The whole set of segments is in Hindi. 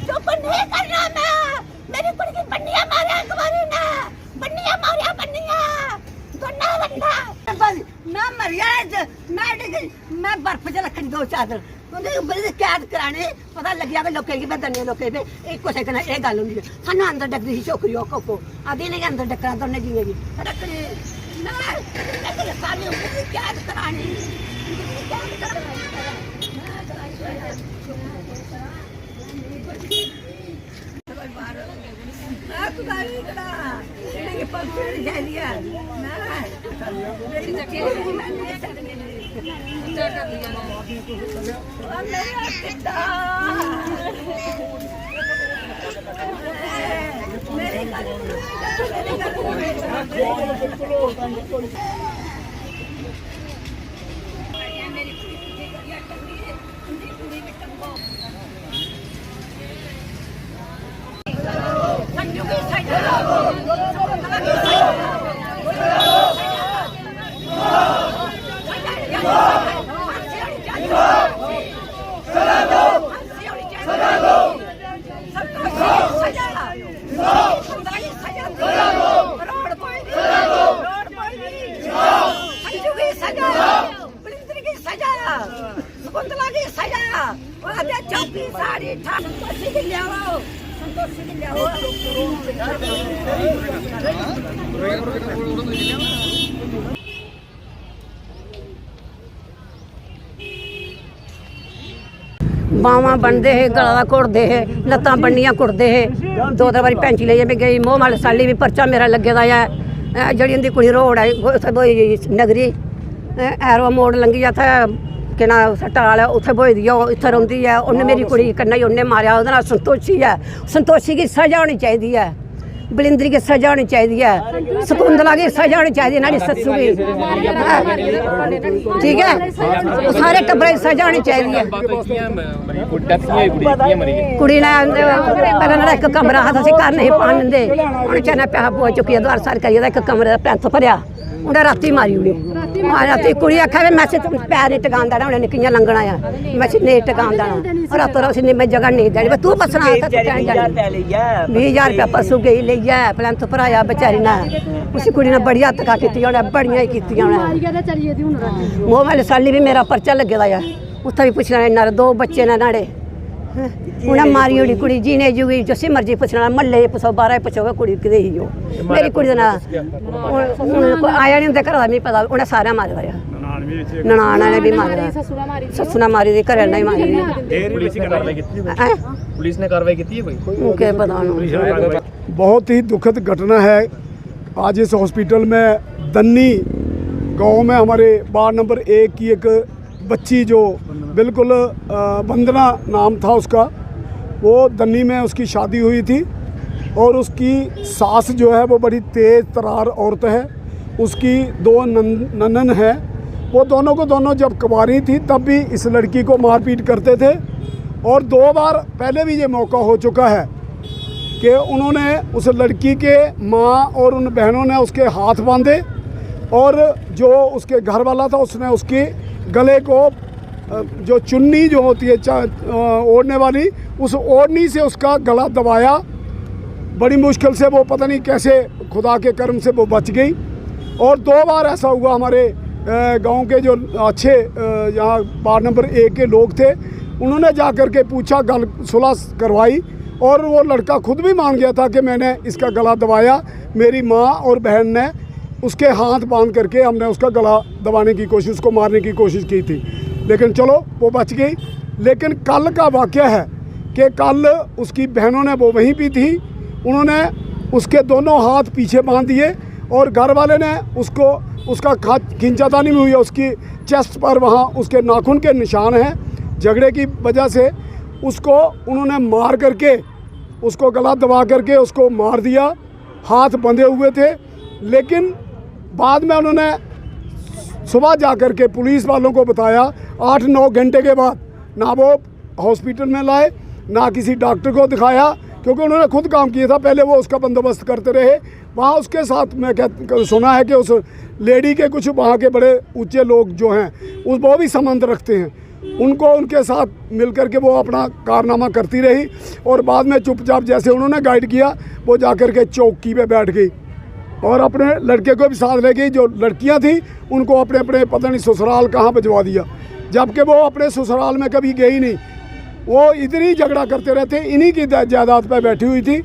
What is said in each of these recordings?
चुप नहीं करना मैं मेरी कुड़ी की बन्निया मारे कुमारी ने बन्निया मारिया बन्निया दोना बंदा बस मैं मरिया मैं बर्फ च रखनी 2 चादर बड़ी कैद कराने पता लग गया लोकें की बदलने लोकें पे एक कुछ एक गल होंगी सानू अंदर डकदी सी छोकरी को आदि ने अंदर डकना दोने जी भी रखनी सारी कैद करानी बावां बनते है गला घुटते है लत्तां बन्नियां घुटते है 2-3 बारी पैंची लेइयै मैं गई मोह माल साली भी पर्चा मेरा लगे दा है जड़ी उंदी कुड़ी रोड है उत्थे नगरी एरो मोड़ लंघी उत्थे के ना टाल है उत्थे बोई दी इत्थे रौंदी है उन्हें मेरी कुड़ी कन्नै उन्हें मारिया ओहदे नाल संतोषी है संतोषी की सजा होनी चाहिदी है बलिंदरी की सजा होनी चाहिए है शकुंतला की सजा होनी चाहिए ना सस्सू की ठीक है सारे टब्बरे की सजा होनी चाहिए कुड़ी ने पहले एक कमरा हा असीं घर नहीं पान दिंदे उन्हें चैना पैसा पो चुकी द्वार सार करिए एक कमरे का पैंथ भरिया उन्हें राती मारी उड़ी राती कुड़ी आखा मैं पैर नहीं टकान देना उन्हें निक्कियां लंघना है मैं नहीं टकान देना रातों रात मैं जगह नहीं देनी तू बसना 20,000 रुपया परसों गई लेइयै प्लैंथ भराया बेचारी ने उस कुड़ी ने बड़ी हत्थका की बड़ियां ही की मोह वाले साली भी मेरा पर्चा लगे दा है उत्थे भी पुछना इन्ना 2 बच्चे ने नाड़े उन्हें मारी उड़ी कुड़ी जीने जुगी जिसी मर्जी पुछना महल्ले पुछो 12 पुछोगे कुड़ी कदे ही हो मेरी कुड़ी का ना आया नहीं उनके घर का मिगी पता उन्हें सारे मारे दा ननान ने भी मारे सस्सू ने मारी दी घरे ने मारी पुलिस ने कार्रवाई की है कोई पता बहुत ही दुखद घटना है आज इस हॉस्पिटल में दन्नी गांव में हमारे वार्ड नंबर 1 की एक बच्ची जो बिल्कुल वंदना नाम था उसका वो दन्नी में उसकी शादी हुई थी और उसकी सास जो है वो बड़ी तेज़ तरार औरत है उसकी 2 ननन है वो दोनों को दोनों जब कुंवारी थी तब भी इस लड़की को मारपीट करते थे और 2 बार पहले भी ये मौका हो चुका है कि उन्होंने उस लड़की के माँ और उन बहनों ने उसके हाथ बांधे और जो उसके घर वाला था उसने उसके गले को जो चुन्नी जो होती है ओढ़ने वाली उस ओढ़नी से उसका गला दबाया बड़ी मुश्किल से वो पता नहीं कैसे खुदा के कर्म से वो बच गई और 2 बार ऐसा हुआ हमारे गांव के जो अच्छे यहाँ वार्ड नंबर 1 के लोग थे उन्होंने जा कर के पूछा गल सुलह करवाई और वो लड़का खुद भी मान गया था कि मैंने इसका गला दबाया मेरी माँ और बहन ने उसके हाथ बांध करके हमने उसका गला दबाने की कोशिश उसको मारने की कोशिश की थी लेकिन चलो वो बच गई। लेकिन कल का वाक़या है कि कल उसकी बहनों ने वो वहीं भी थी उन्होंने उसके दोनों हाथ पीछे बांध दिए और घर वाले ने उसको उसका खींचातानी भी हुई है उसकी चेस्ट पर वहाँ उसके नाखून के निशान हैं झगड़े की वजह से उसको उन्होंने मार करके उसको गला दबा करके उसको मार दिया हाथ बंधे हुए थे। लेकिन बाद में उन्होंने सुबह जा कर के पुलिस वालों को बताया 8-9 घंटे के बाद ना वो हॉस्पिटल में लाए ना किसी डॉक्टर को दिखाया क्योंकि उन्होंने खुद काम किया था पहले वो उसका बंदोबस्त करते रहे वहाँ उसके साथ मैं सुना है कि उस लेडी के कुछ वहाँ के बड़े ऊंचे लोग जो हैं वो भी संबंध रखते हैं, उनको उनके साथ मिलकर के वो अपना कारनामा करती रही और बाद में चुपचाप जैसे उन्होंने गाइड किया वो जाकर के चौकी पे बैठ गई और अपने लड़के को भी साथ ले गई। जो लड़कियां थी उनको अपने अपने पता नहीं ससुराल कहाँ भिजवा दिया, जबकि वो अपने ससुराल में कभी गई नहीं। वो इधर ही झगड़ा करते रहते, इन्हीं की जायदाद पर बैठी हुई थी।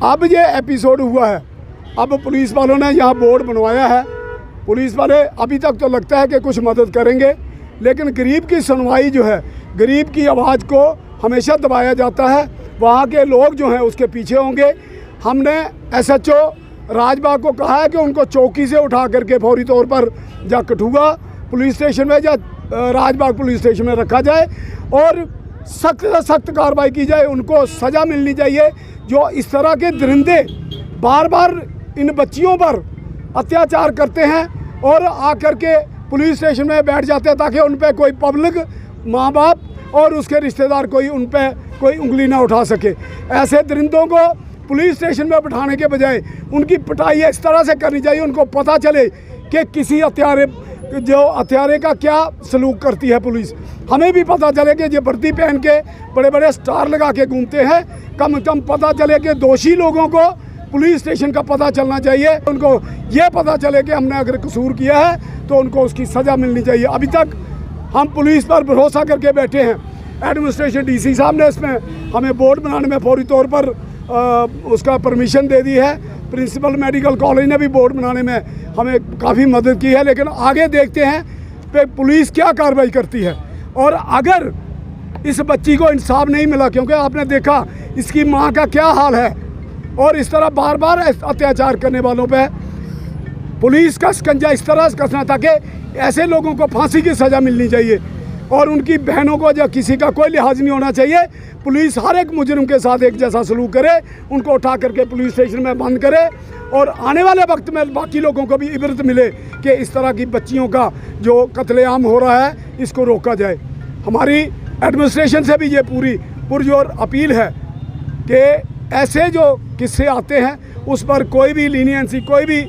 अब ये एपिसोड हुआ है, अब पुलिस वालों ने यहाँ बोर्ड बनवाया है। पुलिस वाले अभी तक तो लगता है कि कुछ मदद करेंगे, लेकिन गरीब की सुनवाई जो है, गरीब की आवाज़ को हमेशा दबाया जाता है। वहाँ के लोग जो हैं उसके पीछे होंगे। हमने SHO राजबाग को कहा है कि उनको चौकी से उठा करके फौरी तौर पर या कठुआ पुलिस स्टेशन में या राजबाग पुलिस स्टेशन में रखा जाए और सख्त से सख्त कार्रवाई की जाए। उनको सज़ा मिलनी चाहिए। जो इस तरह के दरिंदे बार बार इन बच्चियों पर अत्याचार करते हैं और आकर के पुलिस स्टेशन में बैठ जाते हैं ताकि उन पर कोई पब्लिक, माँ बाप और उसके रिश्तेदार कोई उन पर कोई उंगली ना उठा सके। ऐसे दरिंदों को पुलिस स्टेशन में बिठाने के बजाय उनकी पिटाई इस तरह से करनी चाहिए, उनको पता चले कि किसी हत्यारे का क्या सलूक करती है पुलिस। हमें भी पता चले कि ये वर्दी पहन के बड़े बड़े स्टार लगा के घूमते हैं। कम से कम पता चले कि दोषी लोगों को पुलिस स्टेशन का पता चलना चाहिए, उनको ये पता चले कि हमने अगर कसूर किया है तो उनको उसकी सज़ा मिलनी चाहिए। अभी तक हम पुलिस पर भरोसा करके बैठे हैं। एडमिनिस्ट्रेशन DC साहब ने इसमें हमें बोर्ड बनाने में फौरी तौर पर उसका परमिशन दे दी है। प्रिंसिपल मेडिकल कॉलेज ने भी बोर्ड बनाने में हमें काफ़ी मदद की है, लेकिन आगे देखते हैं कि पुलिस क्या कार्रवाई करती है। और अगर इस बच्ची को इंसाफ नहीं मिला, क्योंकि आपने देखा इसकी माँ का क्या हाल है, और इस तरह बार बार अत्याचार करने वालों पे पुलिस का शिकंजा इस तरह से कसना था कि ऐसे लोगों को फांसी की सज़ा मिलनी चाहिए और उनकी बहनों को या किसी का कोई लिहाज नहीं होना चाहिए। पुलिस हर एक मुजरिम के साथ एक जैसा सलूक करे, उनको उठा करके पुलिस स्टेशन में बंद करे और आने वाले वक्त में बाकी लोगों को भी इबरत मिले कि इस तरह की बच्चियों का जो कत्लेआम हो रहा है इसको रोका जाए। हमारी एडमिनिस्ट्रेशन से भी ये पूरी पुरजोर अपील है कि ऐसे जो किस्से आते हैं उस पर कोई भी लीनियंसी, कोई भी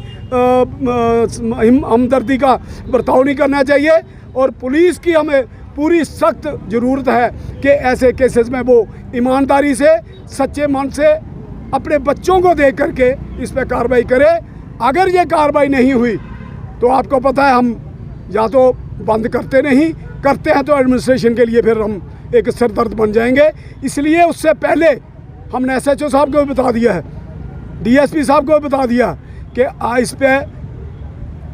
हमदर्दी का बर्ताव नहीं करना चाहिए और पुलिस की हमें पूरी सख्त ज़रूरत है कि ऐसे केसेस में वो ईमानदारी से, सच्चे मन से अपने बच्चों को देख करके इस पर कार्रवाई करे। अगर ये कार्रवाई नहीं हुई तो आपको पता है हम या तो बंद करते नहीं, करते हैं तो एडमिनिस्ट्रेशन के लिए फिर हम एक सरदर्द बन जाएंगे। इसलिए उससे पहले हमने SHO साहब को भी बता दिया है, DSP साहब को भी बता दिया कि इस पर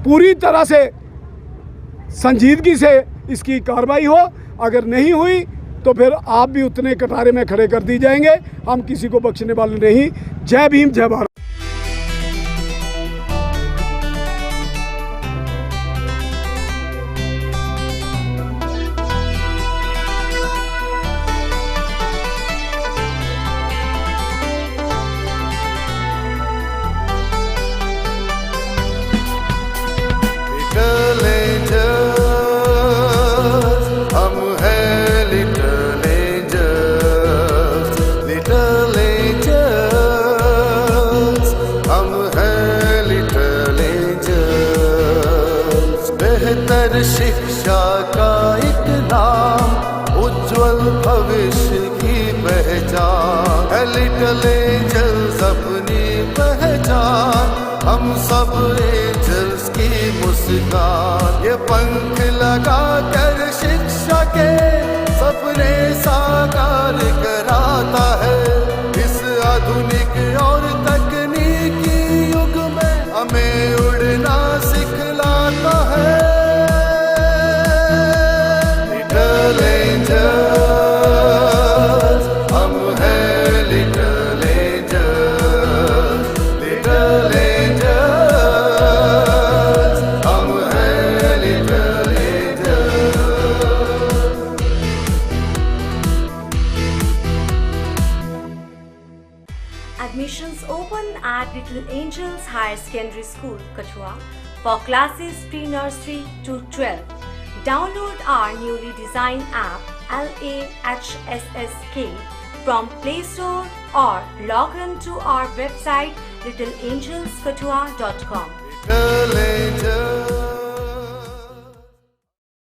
पूरी तरह से संजीदगी से इसकी कार्रवाई हो। अगर नहीं हुई तो फिर आप भी उतने कटारे में खड़े कर दी जाएंगे। हम किसी को बख्शने वाले नहीं। जय भीम, जय भारत। शिक्षा का एक नाम, उज्जवल भविष्य की पहचान है। लिटिल एंजल्स अपनी पहचान, हम सब एंजल्स की मुस्कान। ये पंख लगा कर शिक्षा के सपने साकार कराता है। इस आधुनिक और तकनीकी युग में हमें उड़ना सिखलाता है। Admissions open at Little Angels Higher Secondary School, Kathua for classes pre-nursery to 12. Download our newly designed app LAHSSK from Play Store or log on to our website littleangelskatwa.com.